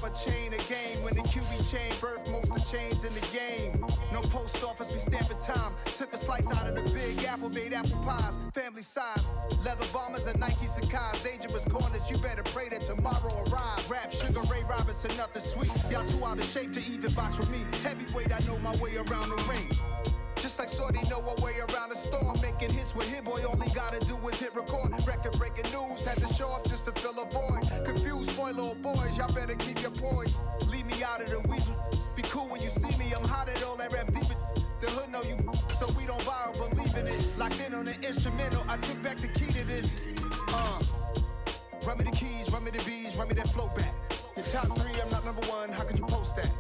a chain of game. When the QB chain birthed most of chains in the game. No post office, we stamping time. Took a slice out of the big apple, made apple pies. Family size, leather bombers and Nike Sacai's. Dangerous corners, you better pray that tomorrow arrives. Rap, Sugar Ray Robinson, nothing sweet. Y'all too out of shape to even box with me. Heavyweight, I know my way around the ring. Just like Shorty know a way around the storm. Making hits with Hit Boy, all he gotta do is hit record. Record breaking news, had to show up just to fill a void. Confused, spoiled little boys, y'all better keep your poise. Leave me out of the weasel. Be cool when you see me, I'm hot at all that rap deep. The hood know you, so we don't buy or believe in it. Locked in on the instrumental, I took back the key to this. Run me the keys, run me the bees, run me that flow back. Your top three, I'm not number one, how could you post that?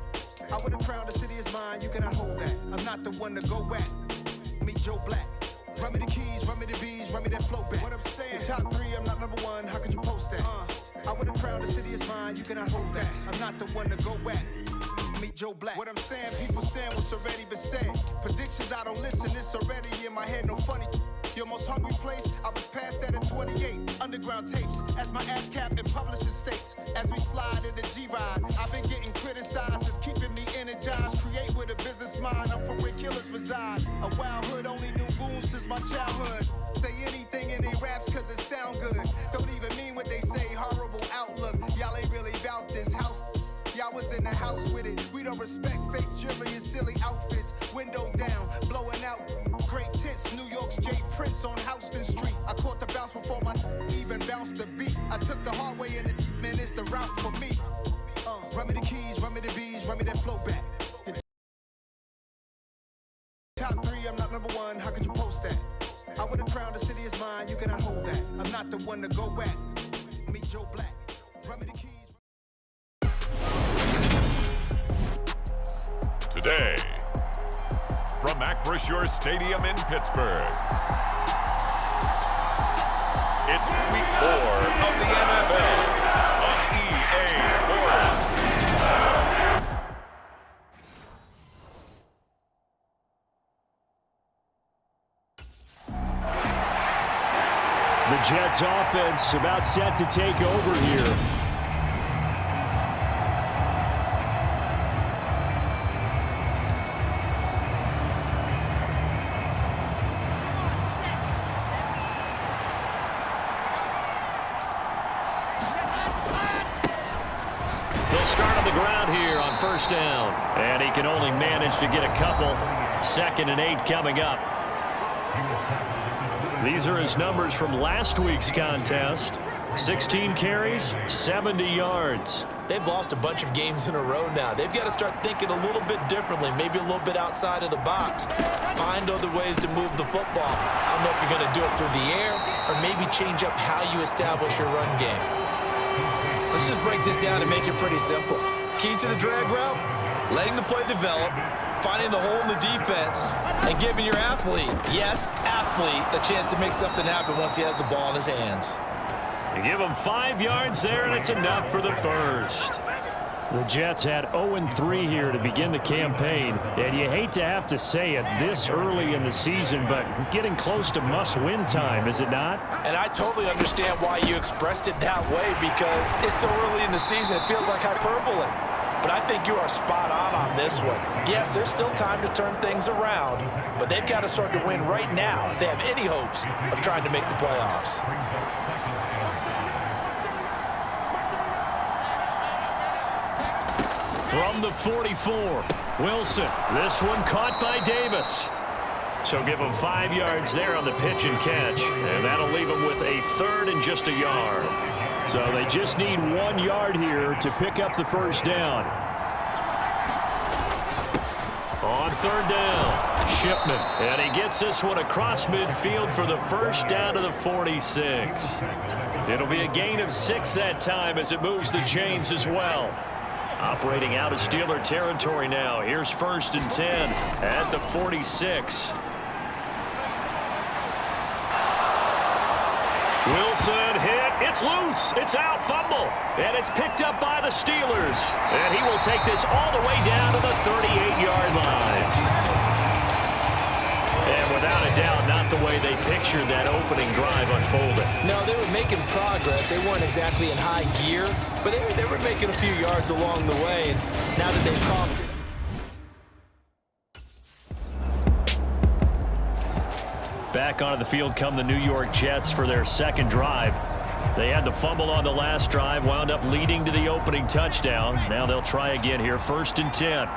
I would have crowned the city is mine, you cannot hold that. I'm not the one to go back. Meet Joe Black. Run me the keys, run me the bees, run me that flow back. What I'm saying, your top three, I'm not number one, how could you post that? I would have crowned the city is mine, you cannot hold that. I'm not the one to go back. Meet Joe Black. What I'm saying, people saying what's already been said. Predictions, I don't listen, it's already in my head, no funny. Your most hungry place, I was past that at 28. Underground tapes, as my ass capped in publishing states. As we slide in the G-Ride, I've been getting criticized, it's keeping me energized. Create with a business mind, I'm from where killers reside. A wild hood, only knew goons since my childhood. Say anything in they raps cause it sound good. Don't even mean what they say, horrible outlook. Y'all ain't really about this house. Y'all was in the house with it. We don't respect fake jewelry and silly outfits. Window down, blowing out. Great tits, New York's J. Prince on Houston Street. I caught the bounce before my even bounced the beat. I took the hard way in it, man, it's the route for me. Run me the keys, run me the bees, run me that flow back. Top three, I'm not number one, how could you post that? I would have crowned the city is mine, you cannot hold that. I'm not the one to go back. Meet Joe Black. Run me the keys. Today, from Acrisure Stadium in Pittsburgh, it's Week 4 of the NFL on EA Sports. The Jets offense about set to take over here. First down. And he can only manage to get a couple. 2nd and 8 coming up. These are his numbers from last week's contest. 16 carries, 70 yards. They've lost a bunch of games in a row now. They've got to start thinking a little bit differently, maybe a little bit outside of the box. Find other ways to move the football. I don't know if you're going to do it through the air or maybe change up how you establish your run game. Let's just break this down and make it pretty simple. Key to the drag route, letting the play develop, finding the hole in the defense, and giving your athlete, yes, athlete, a chance to make something happen once he has the ball in his hands. You give him 5 yards there, and it's enough for the first. The Jets had 0-3 here to begin the campaign, and you hate to have to say it this early in the season, but getting close to must-win time, is it not? And I totally understand why you expressed it that way, because it's so early in the season, it feels like hyperbole. But I think you are spot on this one. Yes, there's still time to turn things around, but they've got to start to win right now if they have any hopes of trying to make the playoffs. From the 44, Wilson. This one caught by Davis. So give him 5 yards there on the pitch and catch, and that'll leave him with a 3rd and just a yard. So they just need 1 yard here to pick up the first down. On 3rd down, Shipman. And he gets this one across midfield for the first down to the 46. It'll be a gain of 6 that time as it moves the chains as well. Operating out of Steeler territory now. Here's 1st and 10 at the 46. Wilson hit. It's loose. It's out. Fumble. And it's picked up by the Steelers. And he will take this all the way down to the 38-yard line. And without a doubt, not the way they pictured that opening drive unfolding. No, they were making progress. They weren't exactly in high gear, but they were making a few yards along the way. And now that they've caught it. Back onto the field come the New York Jets for their second drive. They had the fumble on the last drive, wound up leading to the opening touchdown. Now they'll try again here, 1st and 10.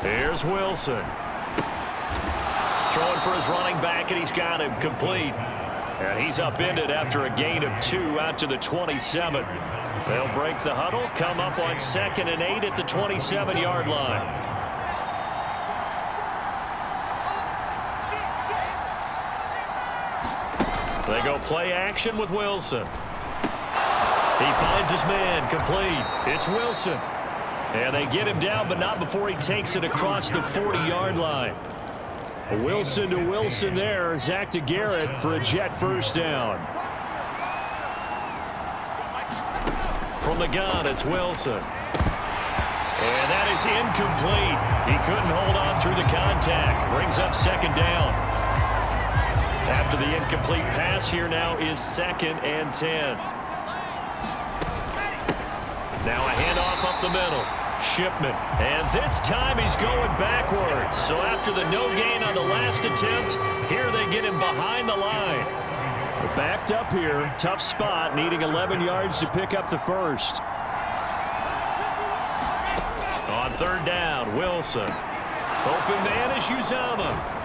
Here's Wilson. Throwing for his running back, and he's got him complete. And he's upended after a gain of 2 out to the 27. They'll break the huddle, come up on 2nd and 8 at the 27-yard line. They go play action with Wilson. He finds his man, complete. It's Wilson. And they get him down, but not before he takes it across the 40-yard line. Wilson to Wilson there. Zach to Garrett for a Jet first down. From the gun, it's Wilson. And that is incomplete. He couldn't hold on through the contact. Brings up 2nd down. After the incomplete pass, here now is 2nd and 10. Now a handoff up the middle. Shipman. And this time he's going backwards. So after the no gain on the last attempt, here they get him behind the line. They're backed up here. Tough spot, needing 11 yards to pick up the first. On 3rd down, Wilson. Open man is Uzomah.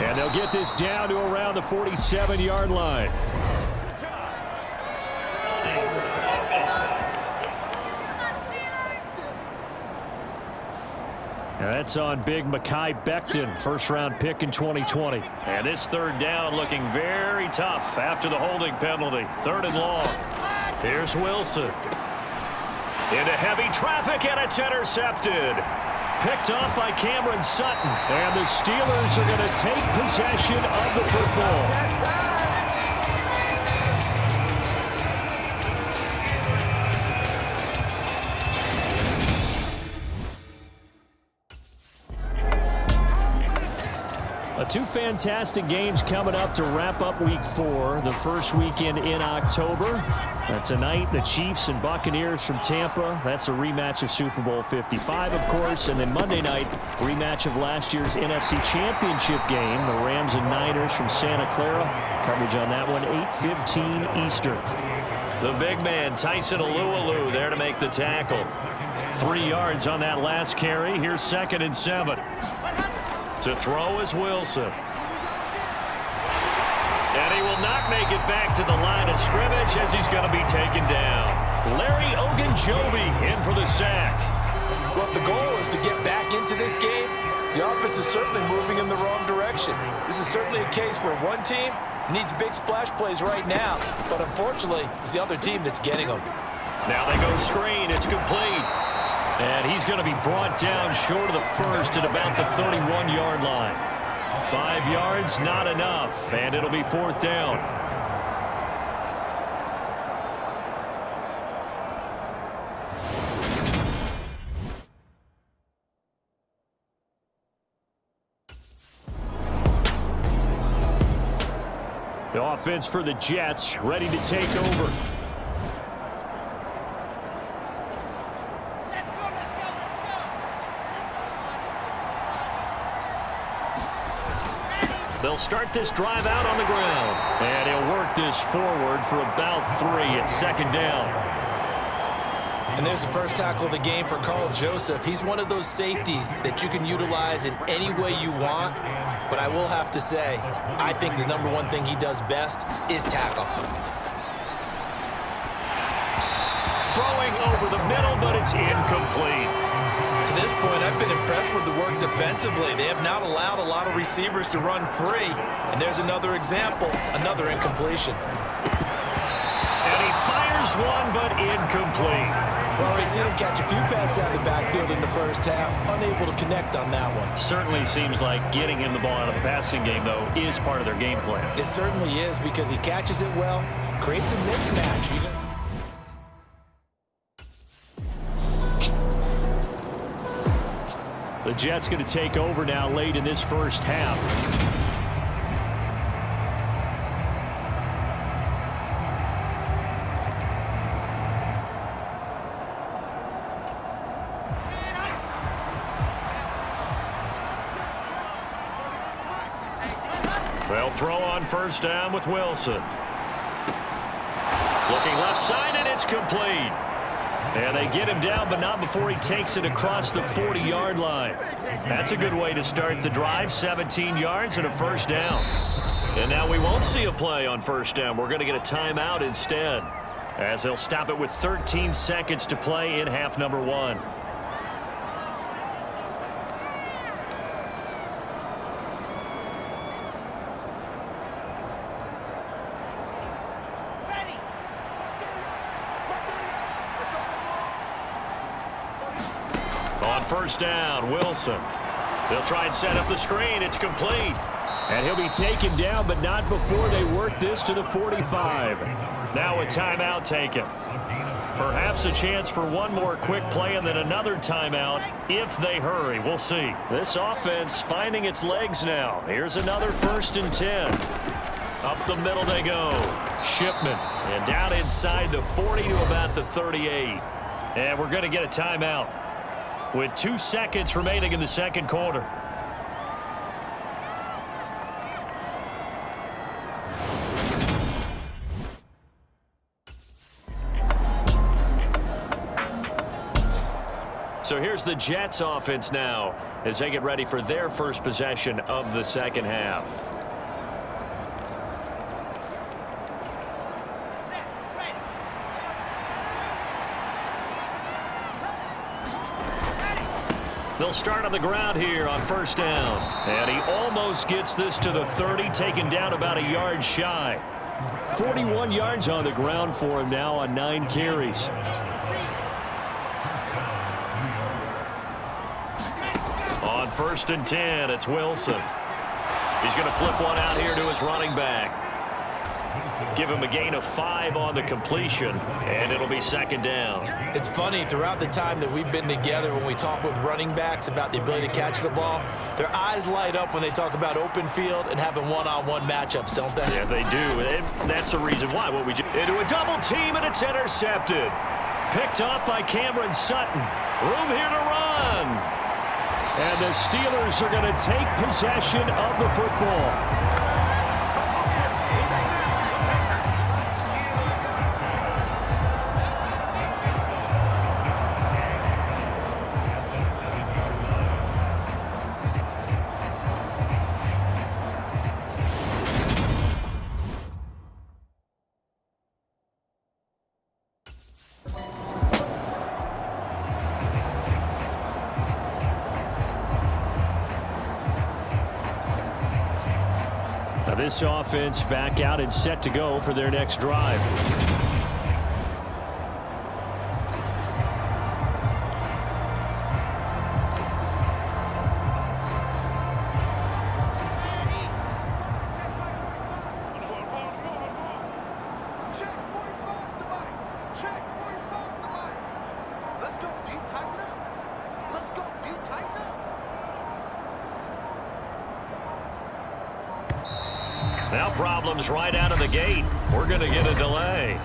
And they'll get this down to around the 47-yard line. And that's on big Mekhi Becton, first-round pick in 2020. And this 3rd down looking very tough after the holding penalty. 3rd and long. Here's Wilson. Into heavy traffic, and it's intercepted. Picked off by Cameron Sutton. And the Steelers are going to take possession of the football. Two fantastic games coming up to wrap up Week 4, the first weekend in October. Tonight, the Chiefs and Buccaneers from Tampa. That's a rematch of Super Bowl 55, of course. And then Monday night, rematch of last year's NFC Championship game, the Rams and Niners from Santa Clara. Coverage on that one, 8:15 Eastern. The big man, Tyson Alualu, there to make the tackle. 3 yards on that last carry. Here's 2nd and 7. To throw is Wilson. And he will not make it back to the line of scrimmage as he's going to be taken down. Larry Ogunjobi in for the sack. Well, if the goal is to get back into this game, the offense is certainly moving in the wrong direction. This is certainly a case where one team needs big splash plays right now, but unfortunately, it's the other team that's getting them. Now they go screen. It's complete. And he's going to be brought down short of the first at about the 31-yard line. 5 yards, not enough, and it'll be 4th down. The offense for the Jets ready to take over. They'll start this drive out on the ground. And he'll work this forward for about 3 at 2nd down. And there's the first tackle of the game for Carl Joseph. He's one of those safeties that you can utilize in any way you want. But I will have to say, I think the #1 thing he does best is tackle. Throwing over the middle, but it's incomplete. To this point, I've been impressed with the work defensively. They have not allowed a lot of receivers to run free. And there's another example, another incompletion. And he fires one, but incomplete. Well, we've seen him catch a few passes out of the backfield in the first half, unable to connect on that one. Certainly seems like getting him the ball out of the passing game, though, is part of their game plan. It certainly is, because he catches it well, creates a mismatch. The Jets going to take over now late in this first half. They'll throw on first down with Wilson. Looking left side, and it's complete. And they get him down, but not before he takes it across the 40-yard line. That's a good way to start the drive. 17 yards and a first down. And now we won't see a play on first down. We're going to get a timeout instead, as they'll stop it with 13 seconds to play in half number 1. On first down, Wilson. They'll try and set up the screen. It's complete. And he'll be taken down, but not before they work this to the 45. Now a timeout taken. Perhaps a chance for one more quick play and then another timeout if they hurry. We'll see. This offense finding its legs now. Here's another 1st and 10. Up the middle they go. Shipman. And down inside the 40 to about the 38. And we're going to get a timeout with 2 seconds remaining in the second quarter. So here's the Jets offense now as they get ready for their first possession of the second half. They'll start on the ground here on first down. And he almost gets this to the 30, taken down about a yard shy. 41 yards on the ground for him now on 9 carries. On 1st and 10, it's Wilson. He's going to flip one out here to his running back. Give him a gain of 5 on the completion, and it'll be second down. It's funny, throughout the time that we've been together, when we talk with running backs about the ability to catch the ball, their eyes light up when they talk about open field and having one-on-one matchups, don't they? Yeah, they do. And that's the reason why. What we do into a double team, and it's intercepted. Picked up by Cameron Sutton. Room here to run. And the Steelers are going to take possession of the football. This offense back out and set to go for their next drive. Now problems right out of the gate. We're going to get a delay.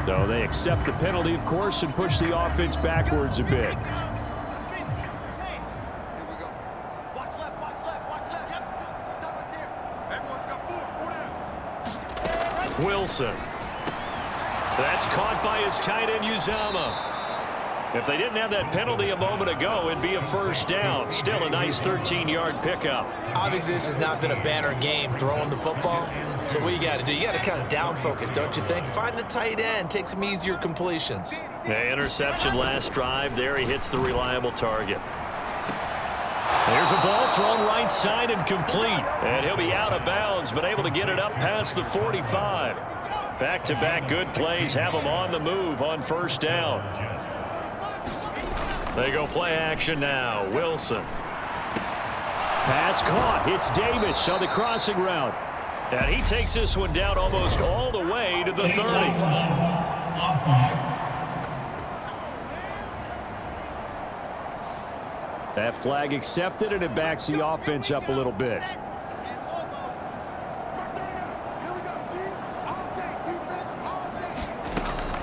So they accept the penalty, of course, and push the offense backwards a bit. Wilson. That's caught by his tight end, Uzama. If they didn't have that penalty a moment ago, it'd be a first down. Still a nice 13-yard pickup. Obviously, this has not been a banner game throwing the football. So what you got to do, you got to kind of down focus, don't you think? Find the tight end, take some easier completions. Yeah, interception last drive. There he hits the reliable target. There's a ball thrown right side and complete. And he'll be out of bounds, but able to get it up past the 45. Back-to-back good plays have him on the move on first down. They go play action now. Wilson. Pass caught. It's Davis on the crossing route. And he takes this one down almost all the way to the 30. That flag accepted, and it backs the offense up a little bit.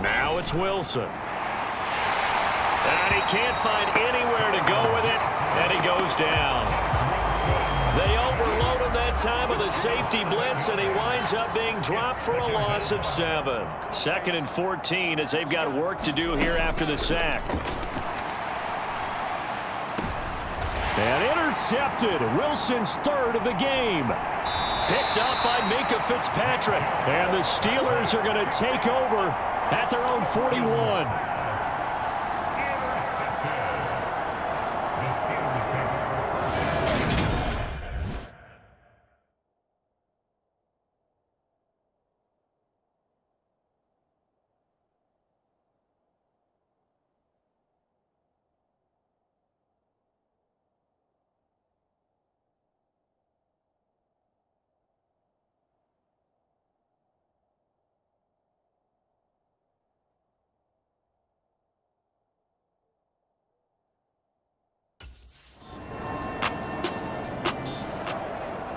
Now it's Wilson. And he can't find anywhere to go with it, and he goes down. They overload him that time with a safety blitz, and he winds up being dropped for a loss of 7. 2nd and 14 as they've got work to do here after the sack. And intercepted. Wilson's 3rd of the game. Picked up by Minkah Fitzpatrick. And the Steelers are going to take over at their own 41.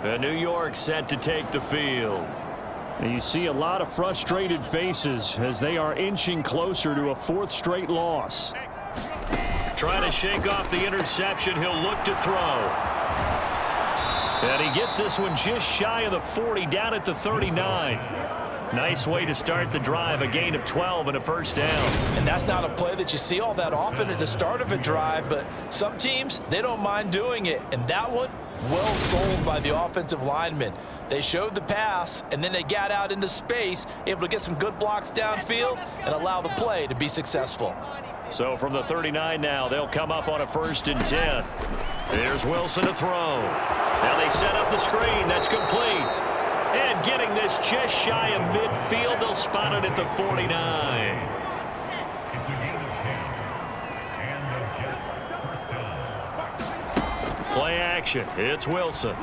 And New York set to take the field. And you see a lot of frustrated faces as they are inching closer to a 4th straight loss. Trying to shake off the interception. He'll look to throw. And he gets this one just shy of the 40, down at the 39. Nice way to start the drive, a gain of 12 and a 1st down. And that's not a play that you see all that often at the start of a drive, but some teams, they don't mind doing it. And that one, well sold by the offensive linemen. They showed the pass, and then they got out into space, able to get some good blocks downfield and allow the play to be successful. So from the 39 now, they'll come up on a 1st and 10. Here's Wilson to throw. Now they set up the screen. That's complete. And getting this just shy of midfield, they'll spot it at the 49. Play action. It's Wilson.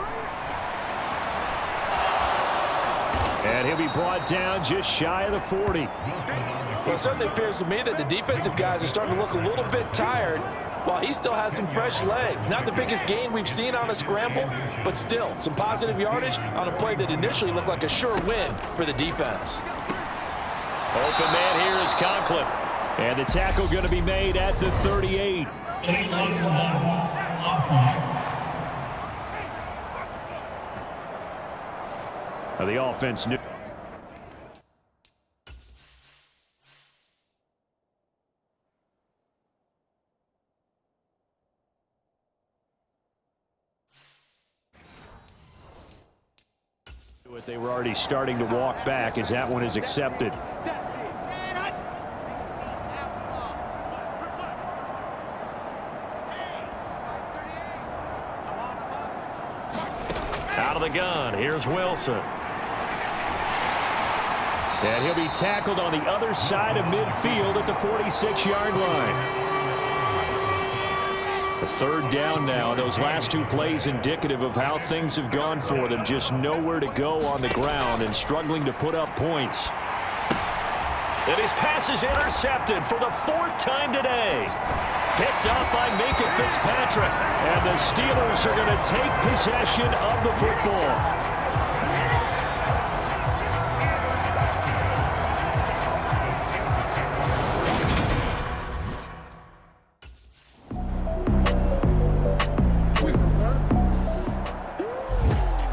And he'll be brought down just shy of the 40. Well, it certainly appears to me that the defensive guys are starting to look a little bit tired while he still has some fresh legs. Not the biggest gain we've seen on a scramble, but still some positive yardage on a play that initially looked like a sure win for the defense. Open man here is Conklin. And the tackle going to be made at the 38. The offense knew. They were already starting to walk back as that one is accepted. Out of the gun, here's Wilson. And he'll be tackled on the other side of midfield at the 46-yard line. A 3rd down now. Those last 2 plays indicative of how things have gone for them. Just nowhere to go on the ground and struggling to put up points. And his pass is intercepted for the 4th time today. Picked up by Minkah Fitzpatrick. And the Steelers are going to take possession of the football.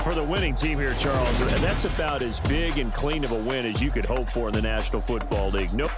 For the winning team here, Charles, that's about as big and clean of a win as you could hope for in the National Football League. Nope.